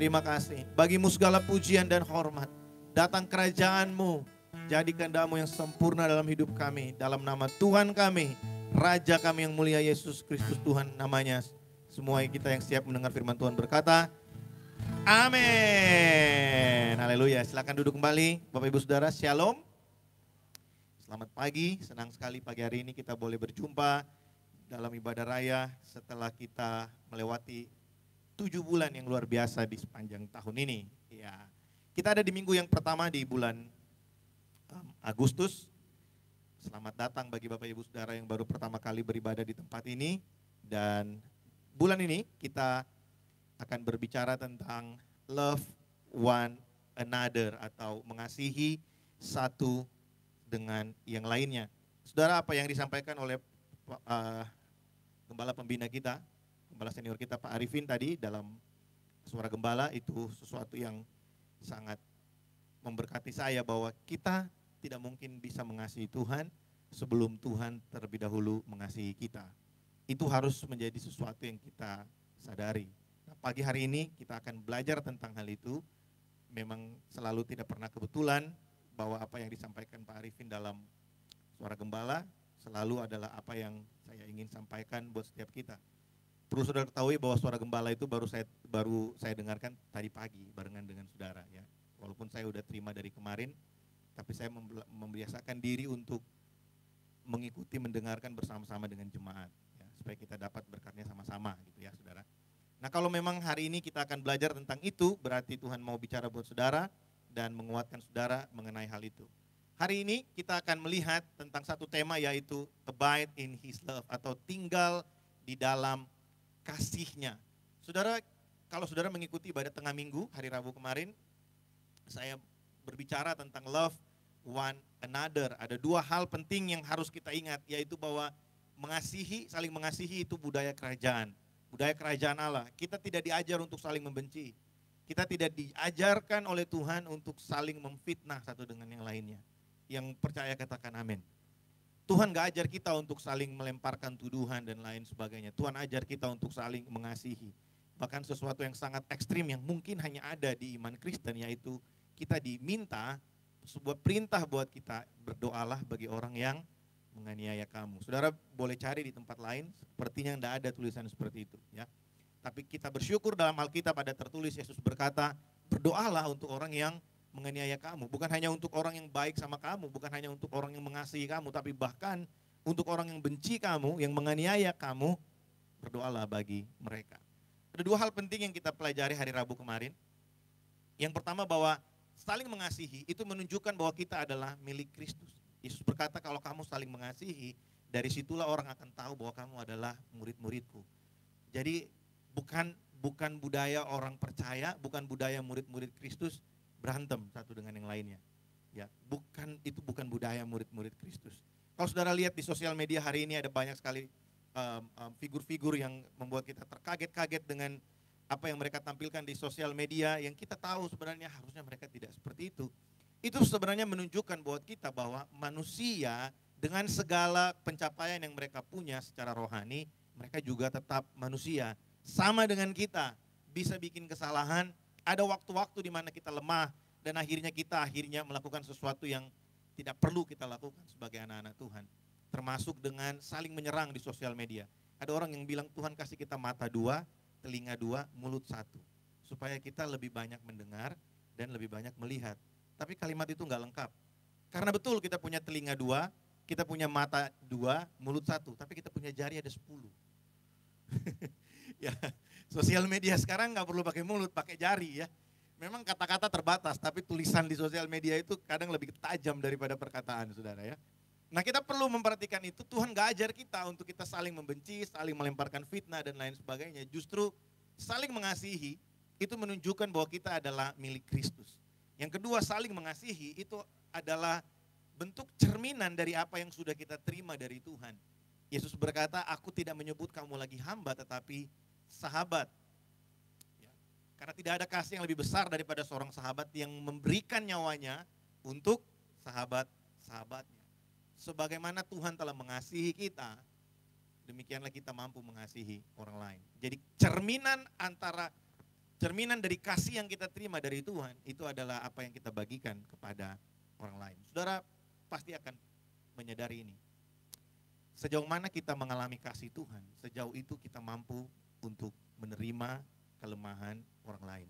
Terima kasih. Bagimu segala pujian dan hormat. Datang kerajaan-Mu. Jadi kehendak-Mu yang sempurna dalam hidup kami. Dalam nama Tuhan kami. Raja kami yang mulia Yesus Kristus Tuhan namanya. Semua kita yang siap mendengar firman Tuhan berkata, amin. Haleluya. Silakan duduk kembali. Bapak Ibu Saudara, Shalom. Selamat pagi. Senang sekali pagi hari ini kita boleh berjumpa dalam ibadah raya setelah kita melewati 7 bulan yang luar biasa di sepanjang tahun ini. Ya, kita ada di minggu yang pertama di bulan Agustus. Selamat datang bagi Bapak Ibu Saudara yang baru pertama kali beribadah di tempat ini. Dan bulan ini kita akan berbicara tentang love one another atau mengasihi satu dengan yang lainnya. Saudara, apa yang disampaikan oleh Gembala pembina kita, Gembala senior kita Pak Arifin tadi dalam suara gembala itu sesuatu yang sangat memberkati saya bahwa kita tidak mungkin bisa mengasihi Tuhan sebelum Tuhan terlebih dahulu mengasihi kita. Itu harus menjadi sesuatu yang kita sadari. Nah, pagi hari ini kita akan belajar tentang hal itu. Memang selalu tidak pernah kebetulan bahwa apa yang disampaikan Pak Arifin dalam suara gembala selalu adalah apa yang saya ingin sampaikan buat setiap kita. Perlu saudara ketahui bahwa suara gembala itu baru saya dengarkan tadi pagi barengan dengan saudara ya. Walaupun saya udah terima dari kemarin, tapi saya membiasakan diri untuk mengikuti mendengarkan bersama-sama dengan jemaat ya, supaya kita dapat berkatnya sama-sama gitu ya saudara. Nah, kalau memang hari ini kita akan belajar tentang itu, berarti Tuhan mau bicara buat saudara dan menguatkan saudara mengenai hal itu. Hari ini kita akan melihat tentang satu tema yaitu abide in His love atau tinggal di dalam kasihnya. Saudara, kalau saudara mengikuti ibadah tengah minggu hari Rabu kemarin, saya berbicara tentang love one another. Ada 2 hal penting yang harus kita ingat, yaitu bahwa mengasihi, saling mengasihi itu budaya kerajaan. Budaya kerajaan Allah. Kita tidak diajar untuk saling membenci. Kita tidak diajarkan oleh Tuhan untuk saling memfitnah satu dengan yang lainnya. Yang percaya katakan amin. Tuhan gak ajar kita untuk saling melemparkan tuduhan dan lain sebagainya. Tuhan ajar kita untuk saling mengasihi. Bahkan sesuatu yang sangat ekstrim yang mungkin hanya ada di iman Kristen, yaitu kita diminta sebuah perintah buat kita, berdoalah bagi orang yang menganiaya kamu. Saudara boleh cari di tempat lain, sepertinya tidak ada tulisan seperti itu ya. Tapi kita bersyukur dalam Alkitab ada tertulis Yesus berkata, berdoalah untuk orang yang menganiaya kamu. Bukan hanya untuk orang yang baik sama kamu, bukan hanya untuk orang yang mengasihi kamu, tapi bahkan untuk orang yang benci kamu, yang menganiaya kamu, berdoalah bagi mereka. Ada 2 hal penting yang kita pelajari hari Rabu kemarin. Yang pertama bahwa saling mengasihi itu menunjukkan bahwa kita adalah milik Kristus. Yesus berkata kalau kamu saling mengasihi, dari situlah orang akan tahu bahwa kamu adalah murid-muridku. Jadi bukan budaya orang percaya, bukan budaya murid-murid Kristus berantem satu dengan yang lainnya. Ya, itu bukan budaya murid-murid Kristus. Kalau saudara lihat di sosial media hari ini ada banyak sekali figur-figur yang membuat kita terkaget-kaget dengan apa yang mereka tampilkan di sosial media yang kita tahu sebenarnya harusnya mereka tidak seperti itu. Itu sebenarnya menunjukkan buat kita bahwa manusia dengan segala pencapaian yang mereka punya secara rohani, mereka juga tetap manusia. Sama dengan kita, bisa bikin kesalahan, ada waktu-waktu di mana kita lemah dan akhirnya kita melakukan sesuatu yang tidak perlu kita lakukan sebagai anak-anak Tuhan. Termasuk dengan saling menyerang di sosial media. Ada orang yang bilang Tuhan kasih kita mata 2, telinga 2, mulut 1. Supaya kita lebih banyak mendengar dan lebih banyak melihat. Tapi kalimat itu enggak lengkap. Karena betul kita punya telinga 2, kita punya mata 2, mulut 1. Tapi kita punya jari ada 10. Ya, sosial media sekarang nggak perlu pakai mulut, pakai jari ya. Memang kata-kata terbatas, tapi tulisan di sosial media itu kadang lebih tajam daripada perkataan, saudara ya. Nah, kita perlu memperhatikan itu. Tuhan nggak ajar kita untuk kita saling membenci, saling melemparkan fitnah dan lain sebagainya. Justru saling mengasihi itu menunjukkan bahwa kita adalah milik Kristus. Yang kedua, saling mengasihi itu adalah bentuk cerminan dari apa yang sudah kita terima dari Tuhan. Yesus berkata, aku tidak menyebut kamu lagi hamba tetapi sahabat. Ya, karena tidak ada kasih yang lebih besar daripada seorang sahabat yang memberikan nyawanya untuk sahabat-sahabatnya. Sebagaimana Tuhan telah mengasihi kita, demikianlah kita mampu mengasihi orang lain. Jadi cerminan antara cerminan dari kasih yang kita terima dari Tuhan, itu adalah apa yang kita bagikan kepada orang lain. Saudara pasti akan menyadari ini. Sejauh mana kita mengalami kasih Tuhan, sejauh itu kita mampu untuk menerima kelemahan orang lain.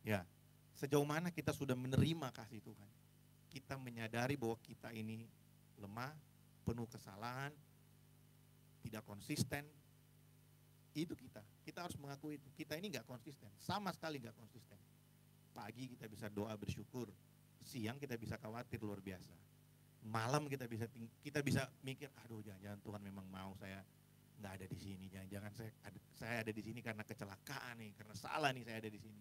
Ya, sejauh mana kita sudah menerima kasih Tuhan, kita menyadari bahwa kita ini lemah, penuh kesalahan, tidak konsisten. Itu kita harus mengakui itu. Kita ini gak konsisten, sama sekali gak konsisten. Pagi kita bisa doa bersyukur, siang kita bisa khawatir luar biasa. Malam kita bisa mikir, aduh jangan-jangan Tuhan memang mau saya nggak ada di sini, jangan-jangan saya ada di sini karena kecelakaan nih, karena salah nih saya ada di sini.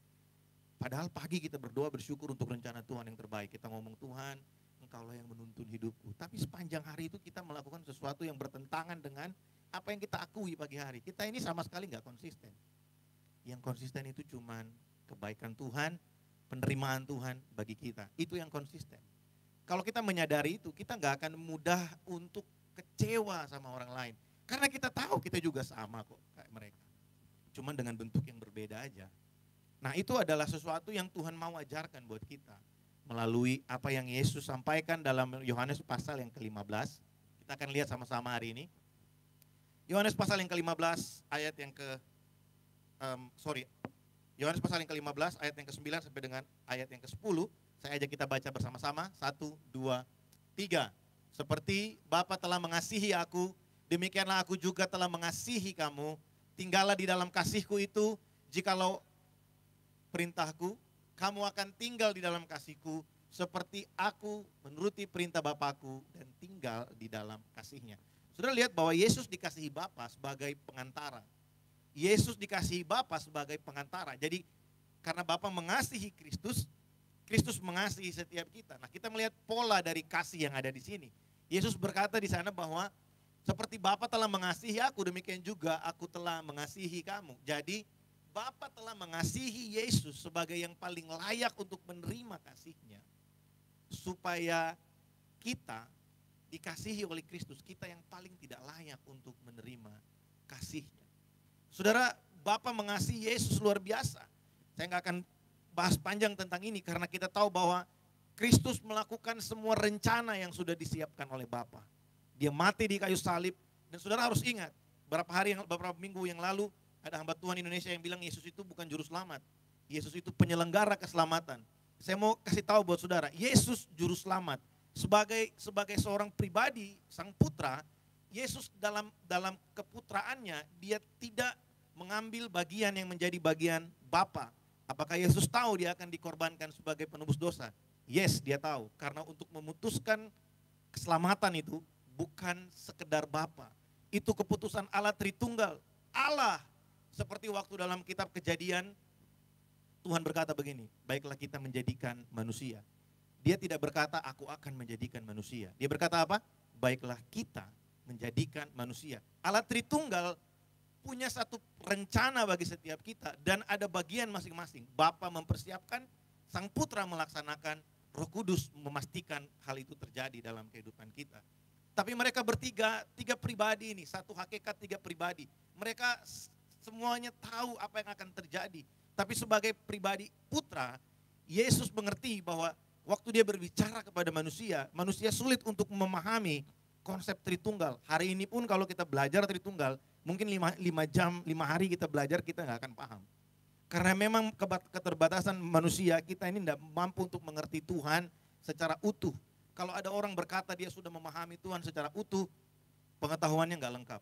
Padahal pagi kita berdoa bersyukur untuk rencana Tuhan yang terbaik. Kita ngomong, Tuhan, Engkaulah yang menuntun hidupku. Tapi sepanjang hari itu kita melakukan sesuatu yang bertentangan dengan apa yang kita akui pagi hari. Kita ini sama sekali nggak konsisten. Yang konsisten itu cuman kebaikan Tuhan, penerimaan Tuhan bagi kita. Itu yang konsisten. Kalau kita menyadari itu, kita nggak akan mudah untuk kecewa sama orang lain. Karena kita tahu kita juga sama kok kayak mereka. Cuman dengan bentuk yang berbeda aja. Nah itu adalah sesuatu yang Tuhan mau ajarkan buat kita. Melalui apa yang Yesus sampaikan dalam Yohanes pasal yang ke-15. Kita akan lihat sama-sama hari ini. Yohanes pasal yang ke-15 ayat yang Yohanes pasal yang ke-15 ayat yang ke-9 sampai dengan ayat yang ke-10. Saya ajak kita baca bersama-sama. 1, 2, 3. Seperti Bapa telah mengasihi aku, demikianlah aku juga telah mengasihi kamu. Tinggallah di dalam kasihku itu. Jikalau perintahku, kamu akan tinggal di dalam kasihku. Seperti aku menuruti perintah Bapakku dan tinggal di dalam kasihnya. Saudara lihat bahwa Yesus dikasihi Bapa sebagai pengantara. Yesus dikasihi Bapa sebagai pengantara. Jadi karena Bapa mengasihi Kristus, Kristus mengasihi setiap kita. Nah, kita melihat pola dari kasih yang ada di sini. Yesus berkata di sana bahwa seperti Bapa telah mengasihi aku, demikian juga aku telah mengasihi kamu. Jadi Bapa telah mengasihi Yesus sebagai yang paling layak untuk menerima kasih-Nya. Supaya kita dikasihi oleh Kristus, kita yang paling tidak layak untuk menerima kasih-Nya. Saudara, Bapa mengasihi Yesus luar biasa. Saya nggak akan bahas panjang tentang ini karena kita tahu bahwa Kristus melakukan semua rencana yang sudah disiapkan oleh Bapa. Dia mati di kayu salib dan saudara harus ingat, beberapa minggu yang lalu ada hamba Tuhan Indonesia yang bilang Yesus itu bukan juru selamat. Yesus itu penyelenggara keselamatan. Saya mau kasih tahu buat saudara, Yesus juru selamat. Sebagai seorang pribadi, sang putra, Yesus dalam keputraannya dia tidak mengambil bagian yang menjadi bagian Bapa. Apakah Yesus tahu dia akan dikorbankan sebagai penebus dosa? Yes, dia tahu. Karena untuk memutuskan keselamatan itu bukan sekedar Bapa. Itu keputusan Allah Tritunggal. Allah, seperti waktu dalam kitab Kejadian, Tuhan berkata begini, baiklah kita menjadikan manusia. Dia tidak berkata, aku akan menjadikan manusia. Dia berkata apa? Baiklah kita menjadikan manusia. Allah Tritunggal punya satu rencana bagi setiap kita dan ada bagian masing-masing. Bapa mempersiapkan, Sang Putra melaksanakan, Roh Kudus memastikan hal itu terjadi dalam kehidupan kita. Tapi mereka tiga pribadi ini, satu hakikat, tiga pribadi. Mereka semuanya tahu apa yang akan terjadi. Tapi sebagai pribadi putra, Yesus mengerti bahwa waktu dia berbicara kepada manusia, manusia sulit untuk memahami konsep Tritunggal. Hari ini pun kalau kita belajar Tritunggal, mungkin 5 jam, 5 hari kita belajar, kita nggak akan paham. Karena memang keterbatasan manusia, kita ini tidak mampu untuk mengerti Tuhan secara utuh. Kalau ada orang berkata dia sudah memahami Tuhan secara utuh, pengetahuannya nggak lengkap.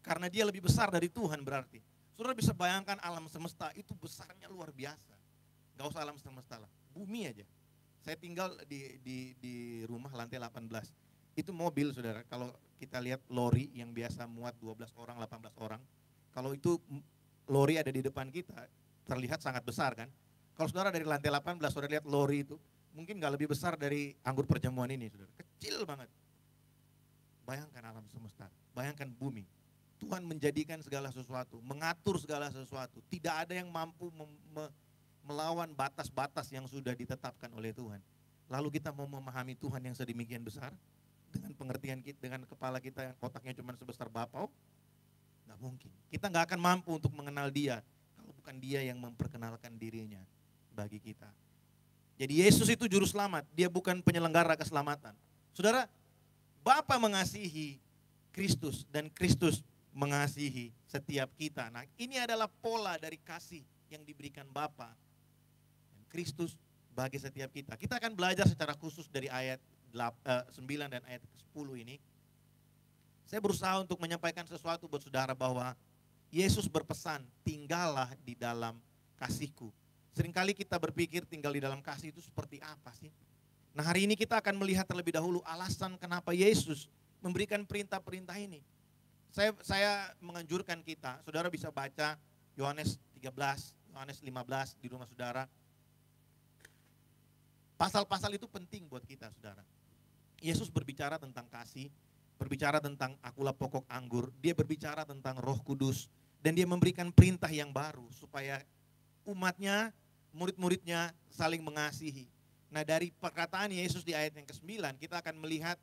Karena dia lebih besar dari Tuhan berarti. Saudara bisa bayangkan alam semesta itu besarnya luar biasa. Nggak usah alam semesta lah, bumi aja. Saya tinggal di rumah lantai 18. Itu mobil saudara, kalau kita lihat lori yang biasa muat 12 orang, 18 orang. Kalau itu lori ada di depan kita, terlihat sangat besar kan. Kalau saudara dari lantai 18, saudara lihat lori itu, mungkin gak lebih besar dari anggur perjamuan ini saudara. Kecil banget. Bayangkan alam semesta, bayangkan bumi. Tuhan menjadikan segala sesuatu, mengatur segala sesuatu. Tidak ada yang mampu melawan batas-batas yang sudah ditetapkan oleh Tuhan. Lalu kita mau memahami Tuhan yang sedemikian besar, dengan pengertian kita, dengan kepala kita yang otaknya cuma sebesar bapau, nggak mungkin. Kita nggak akan mampu untuk mengenal Dia bukan dia yang memperkenalkan dirinya bagi kita. Jadi Yesus itu juru selamat, dia bukan penyelenggara keselamatan. Saudara, Bapa mengasihi Kristus dan Kristus mengasihi setiap kita. Nah, ini adalah pola dari kasih yang diberikan Bapa dan Kristus bagi setiap kita. Kita akan belajar secara khusus dari ayat 9 dan ayat 10 ini. Saya berusaha untuk menyampaikan sesuatu buat saudara bahwa Yesus berpesan, tinggallah di dalam kasihku. Seringkali kita berpikir tinggal di dalam kasih itu seperti apa sih? Nah, hari ini kita akan melihat terlebih dahulu alasan kenapa Yesus memberikan perintah-perintah ini. Saya menganjurkan kita, saudara bisa baca Yohanes 13, Yohanes 15 di rumah saudara. Pasal-pasal itu penting buat kita, saudara. Yesus berbicara tentang kasih, berbicara tentang akulah pokok anggur, dia berbicara tentang Roh Kudus, dan dia memberikan perintah yang baru supaya umatnya, murid-muridnya saling mengasihi. Nah, dari perkataan Yesus di ayat yang ke-9, kita akan melihat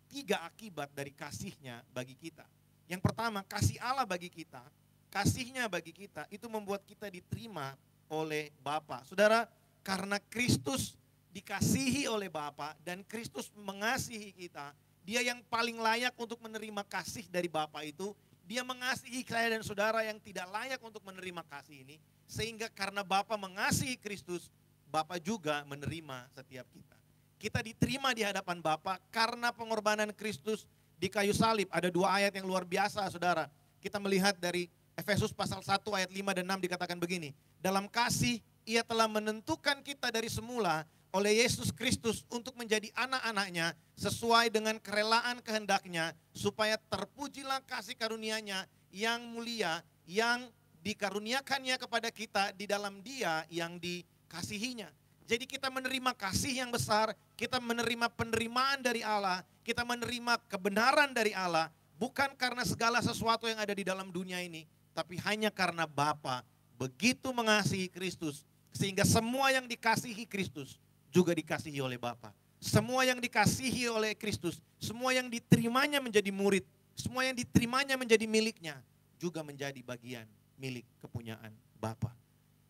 3 akibat dari kasihnya bagi kita. Yang pertama, kasih Allah bagi kita, kasihnya bagi kita, itu membuat kita diterima oleh Bapa. Saudara, karena Kristus dikasihi oleh Bapa dan Kristus mengasihi kita, dia yang paling layak untuk menerima kasih dari Bapa itu, dia mengasihi saya dan saudara yang tidak layak untuk menerima kasih ini, sehingga karena Bapa mengasihi Kristus, Bapa juga menerima setiap kita. Kita diterima di hadapan Bapa karena pengorbanan Kristus di kayu salib. Ada 2 ayat yang luar biasa, saudara. Kita melihat dari Efesus pasal 1 ayat 5 dan 6 dikatakan begini. Dalam kasih ia telah menentukan kita dari semula oleh Yesus Kristus untuk menjadi anak-anaknya sesuai dengan kerelaan kehendaknya, supaya terpujilah kasih karunia-Nya yang mulia yang dikaruniakannya kepada kita di dalam Dia yang dikasihinya. Jadi kita menerima kasih yang besar, kita menerima penerimaan dari Allah, kita menerima kebenaran dari Allah, bukan karena segala sesuatu yang ada di dalam dunia ini, tapi hanya karena Bapa begitu mengasihi Kristus, sehingga semua yang dikasihi Kristus juga dikasihi oleh Bapa. Semua yang dikasihi oleh Kristus, semua yang diterimanya menjadi murid, semua yang diterimanya menjadi miliknya, juga menjadi bagian milik kepunyaan Bapa.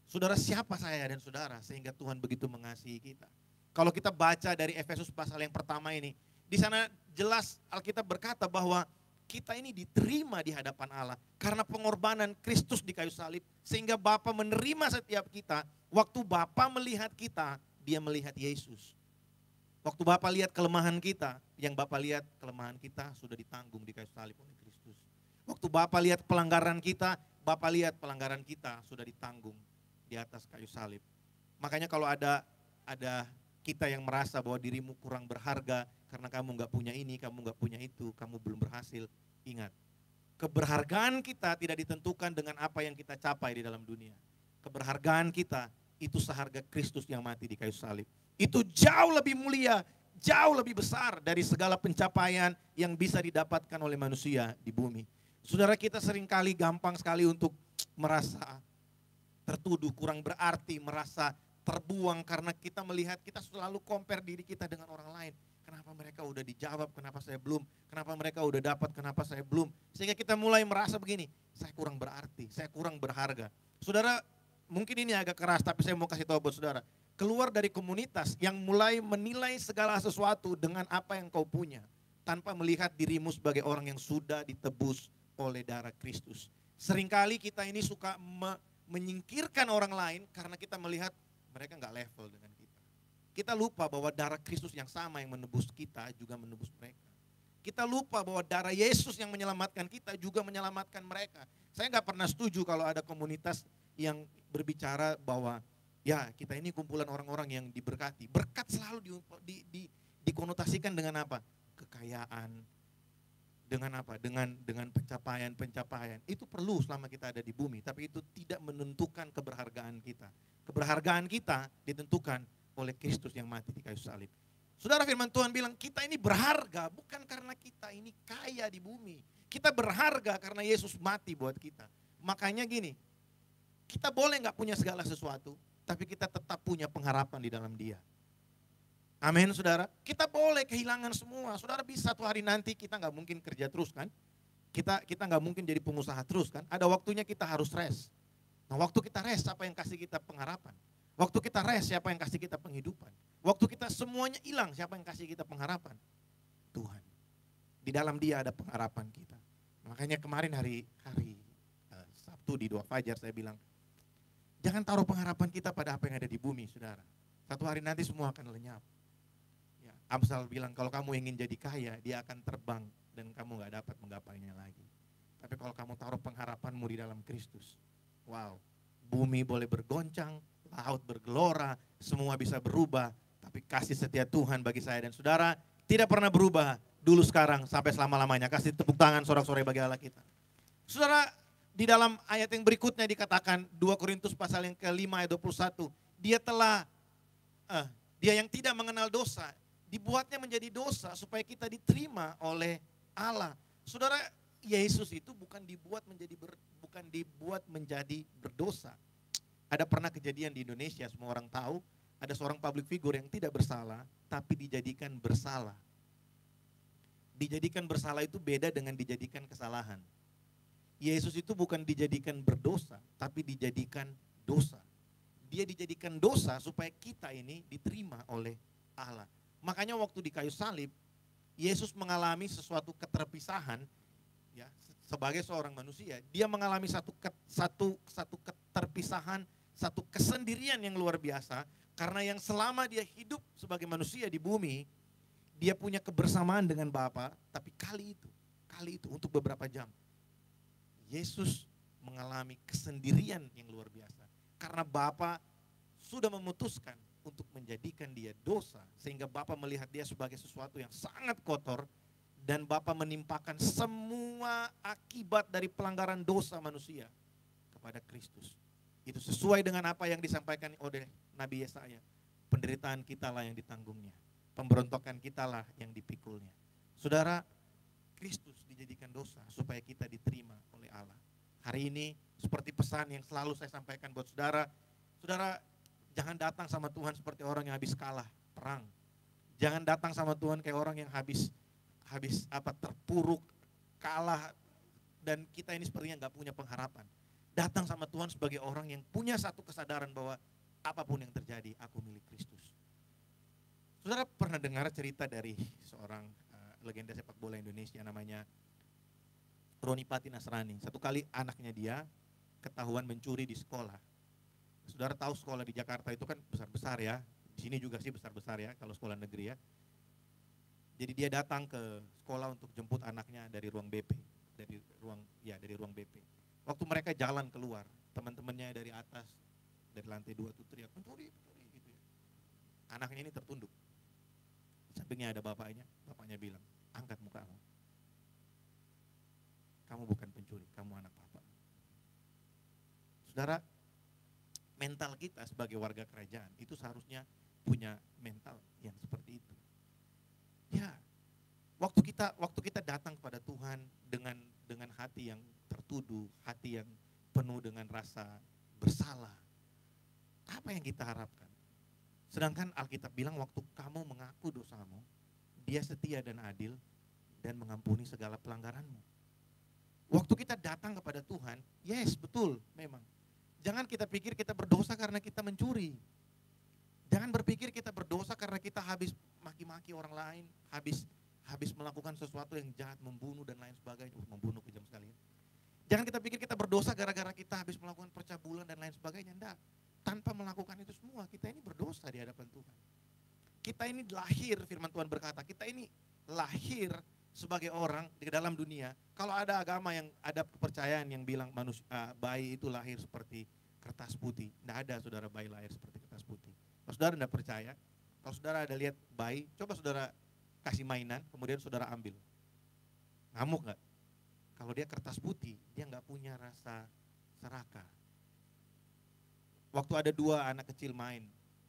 Saudara, siapa saya dan saudara sehingga Tuhan begitu mengasihi kita? Kalau kita baca dari Efesus pasal yang pertama ini, di sana jelas Alkitab berkata bahwa kita ini diterima di hadapan Allah karena pengorbanan Kristus di kayu salib, sehingga Bapa menerima setiap kita. Waktu Bapa melihat kita, dia melihat Yesus. Waktu Bapa lihat kelemahan kita, yang Bapa lihat kelemahan kita sudah ditanggung di kayu salib oleh Kristus. Waktu Bapa lihat pelanggaran kita, Bapa lihat pelanggaran kita sudah ditanggung di atas kayu salib. Makanya kalau ada kita yang merasa bahwa dirimu kurang berharga karena kamu nggak punya ini, kamu nggak punya itu, kamu belum berhasil, ingat, keberhargaan kita tidak ditentukan dengan apa yang kita capai di dalam dunia. Keberhargaan kita itu seharga Kristus yang mati di kayu salib. Itu jauh lebih mulia, jauh lebih besar dari segala pencapaian yang bisa didapatkan oleh manusia di bumi. Saudara, kita seringkali gampang sekali untuk merasa tertuduh, kurang berarti, merasa terbuang karena kita melihat, kita selalu compare diri kita dengan orang lain. Kenapa mereka udah dijawab, kenapa saya belum? Kenapa mereka udah dapat, kenapa saya belum? Sehingga kita mulai merasa begini, saya kurang berarti, saya kurang berharga. Saudara, mungkin ini agak keras tapi saya mau kasih tahu buat saudara. Keluar dari komunitas yang mulai menilai segala sesuatu dengan apa yang kau punya, tanpa melihat dirimu sebagai orang yang sudah ditebus oleh darah Kristus. Seringkali kita ini suka menyingkirkan orang lain karena kita melihat mereka nggak level dengan kita. Kita lupa bahwa darah Kristus yang sama yang menebus kita juga menebus mereka. Kita lupa bahwa darah Yesus yang menyelamatkan kita juga menyelamatkan mereka. Saya nggak pernah setuju kalau ada komunitas yang berbicara bahwa ya kita ini kumpulan orang-orang yang diberkati. Berkat selalu dikonotasikan dengan apa? Kekayaan. Dengan apa? Dengan pencapaian. Itu perlu selama kita ada di bumi, tapi itu tidak menentukan keberhargaan kita. Keberhargaan kita ditentukan oleh Kristus yang mati di kayu salib. Saudara, firman Tuhan bilang kita ini berharga bukan karena kita ini kaya di bumi. Kita berharga karena Yesus mati buat kita. Makanya gini, kita boleh nggak punya segala sesuatu, tapi kita tetap punya pengharapan di dalam Dia. Amin, saudara. Kita boleh kehilangan semua. Saudara, bisa satu hari nanti kita nggak mungkin kerja terus kan? Kita nggak mungkin jadi pengusaha terus kan? Ada waktunya kita harus rest. Nah, waktu kita rest, siapa yang kasih kita pengharapan? Waktu kita rest, siapa yang kasih kita penghidupan? Waktu kita semuanya hilang, siapa yang kasih kita pengharapan? Tuhan. Di dalam Dia ada pengharapan kita. Makanya kemarin hari Sabtu di 2 Fajar saya bilang, jangan taruh pengharapan kita pada apa yang ada di bumi, saudara. Satu hari nanti semua akan lenyap. Ya, Amsal bilang kalau kamu ingin jadi kaya, dia akan terbang dan kamu gak dapat menggapainya lagi. Tapi kalau kamu taruh pengharapanmu di dalam Kristus, wow, bumi boleh bergoncang, laut bergelora, semua bisa berubah. Tapi kasih setia Tuhan bagi saya dan saudara tidak pernah berubah dulu, sekarang, sampai selama-lamanya. Kasih tepuk tangan sorak-sorai bagi Allah kita. Saudara, di dalam ayat yang berikutnya dikatakan 2 Korintus pasal yang ke-5 ayat 21, dia yang tidak mengenal dosa, dibuatnya menjadi dosa supaya kita diterima oleh Allah. Saudara, Yesus itu bukan dibuat menjadi berdosa. Ada pernah kejadian di Indonesia, semua orang tahu, ada seorang public figure yang tidak bersalah, tapi dijadikan bersalah. Dijadikan bersalah itu beda dengan dijadikan kesalahan. Yesus itu bukan dijadikan berdosa, tapi dijadikan dosa. Dia dijadikan dosa supaya kita ini diterima oleh Allah. Makanya waktu di kayu salib, Yesus mengalami sesuatu keterpisahan, ya, sebagai seorang manusia. Dia mengalami satu keterpisahan, satu kesendirian yang luar biasa, karena yang selama dia hidup sebagai manusia di bumi, dia punya kebersamaan dengan Bapa, tapi kali itu untuk beberapa jam, Yesus mengalami kesendirian yang luar biasa. Karena Bapa sudah memutuskan untuk menjadikan dia dosa, sehingga Bapa melihat dia sebagai sesuatu yang sangat kotor, dan Bapa menimpakan semua akibat dari pelanggaran dosa manusia kepada Kristus. Itu sesuai dengan apa yang disampaikan oleh Nabi Yesaya. Penderitaan kitalah yang ditanggungnya, pemberontakan kitalah yang dipikulnya. Saudara, Kristus dijadikan dosa supaya kita diterima oleh Allah. Hari ini seperti pesan yang selalu saya sampaikan buat saudara, saudara jangan datang sama Tuhan seperti orang yang habis kalah perang. Jangan datang sama Tuhan kayak orang yang habis terpuruk, kalah, dan kita ini sepertinya nggak punya pengharapan. Datang sama Tuhan sebagai orang yang punya satu kesadaran bahwa apapun yang terjadi, aku milik Kristus. Saudara pernah dengar cerita dari seorang legenda sepak bola Indonesia namanya Roni Pati Nasrani. Satu kali anaknya dia ketahuan mencuri di sekolah. Saudara tahu sekolah di Jakarta itu kan besar-besar ya. Di sini juga sih besar-besar ya kalau sekolah negeri ya. Jadi dia datang ke sekolah untuk jemput anaknya dari ruang BP, dari ruang BP. Waktu mereka jalan keluar, teman-temannya dari atas, dari lantai 2 tuh teriak, pencuri gitu ya. Anaknya ini tertunduk. Sampingnya ada bapaknya bilang, angkat mukamu. Kamu bukan pencuri, kamu anak papa. Saudara, mental kita sebagai warga kerajaan itu seharusnya punya mental yang seperti itu. Ya, waktu kita datang kepada Tuhan dengan hati yang tertuduh, hati yang penuh dengan rasa bersalah, apa yang kita harapkan? Sedangkan Alkitab bilang waktu kamu mengaku dosamu, Dia setia dan adil dan mengampuni segala pelanggaranmu. Waktu kita datang kepada Tuhan, yes betul memang. Jangan kita pikir kita berdosa karena kita mencuri. Jangan berpikir kita berdosa karena kita habis maki-maki orang lain, habis melakukan sesuatu yang jahat, membunuh dan lain sebagainya. Membunuh kejam sekali. Jangan kita pikir kita berdosa gara-gara kita habis melakukan percabulan dan lain sebagainya. Enggak. Tanpa melakukan itu semua, kita ini berdosa di hadapan Tuhan. Kita ini lahir, firman Tuhan berkata, kita ini lahir sebagai orang di dalam dunia. Kalau ada agama yang ada kepercayaan yang bilang bayi itu lahir seperti kertas putih. Tidak ada saudara bayi lahir seperti kertas putih. Kalau saudara tidak percaya, kalau saudara ada lihat bayi, coba saudara kasih mainan, kemudian saudara ambil. Ngamuk gak? Kalau dia kertas putih, dia gak punya rasa serakah. Waktu ada 2 anak kecil main,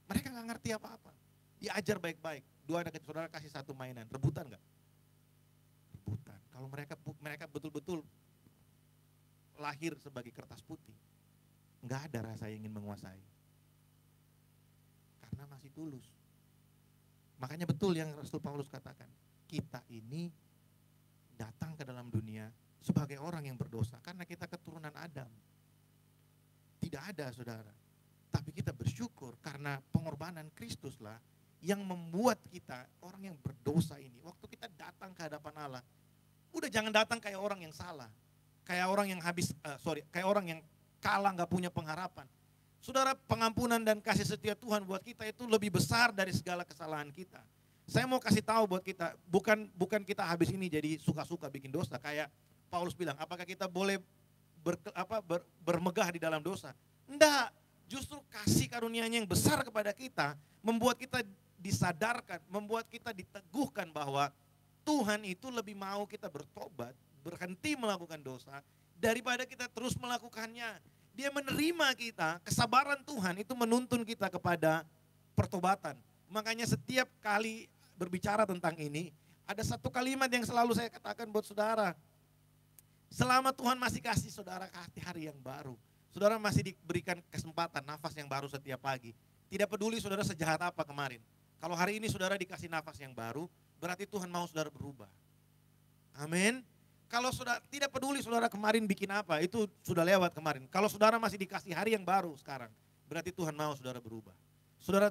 mereka gak ngerti apa-apa. Diajar baik-baik, 2 anak kecil, saudara kasih 1 mainan, rebutan gak? Rebutan. Kalau mereka betul-betul lahir sebagai kertas putih, gak ada rasa yang ingin menguasai. Karena masih tulus. Makanya betul yang Rasul Paulus katakan, kita ini datang ke dalam dunia sebagai orang yang berdosa karena kita keturunan Adam. tidak ada, saudara. Tapi kita bersyukur karena pengorbanan Kristuslah yang membuat kita orang yang berdosa ini. Waktu kita datang ke hadapan Allah, udah jangan datang kayak orang yang salah. Kayak orang yang kayak orang yang kalah gak punya pengharapan. Saudara, pengampunan dan kasih setia Tuhan buat kita itu lebih besar dari segala kesalahan kita. Saya mau kasih tahu buat kita, bukan kita habis ini jadi suka-suka bikin dosa. Kayak Paulus bilang, apakah kita boleh bermegah di dalam dosa? Enggak. Justru kasih karunia-Nya yang besar kepada kita membuat kita disadarkan, membuat kita diteguhkan bahwa Tuhan itu lebih mau kita bertobat, berhenti melakukan dosa daripada kita terus melakukannya. Dia menerima kita, kesabaran Tuhan itu menuntun kita kepada pertobatan. Makanya setiap kali berbicara tentang ini, ada satu kalimat yang selalu saya katakan buat saudara. Selama Tuhan masih kasih saudara hari yang baru, saudara masih diberikan kesempatan, nafas yang baru setiap pagi. Tidak peduli saudara sejahat apa kemarin. Kalau hari ini saudara dikasih nafas yang baru, berarti Tuhan mau saudara berubah. Amin. Kalau saudara tidak peduli saudara kemarin bikin apa, itu sudah lewat kemarin. Kalau saudara masih dikasih hari yang baru sekarang, berarti Tuhan mau saudara berubah.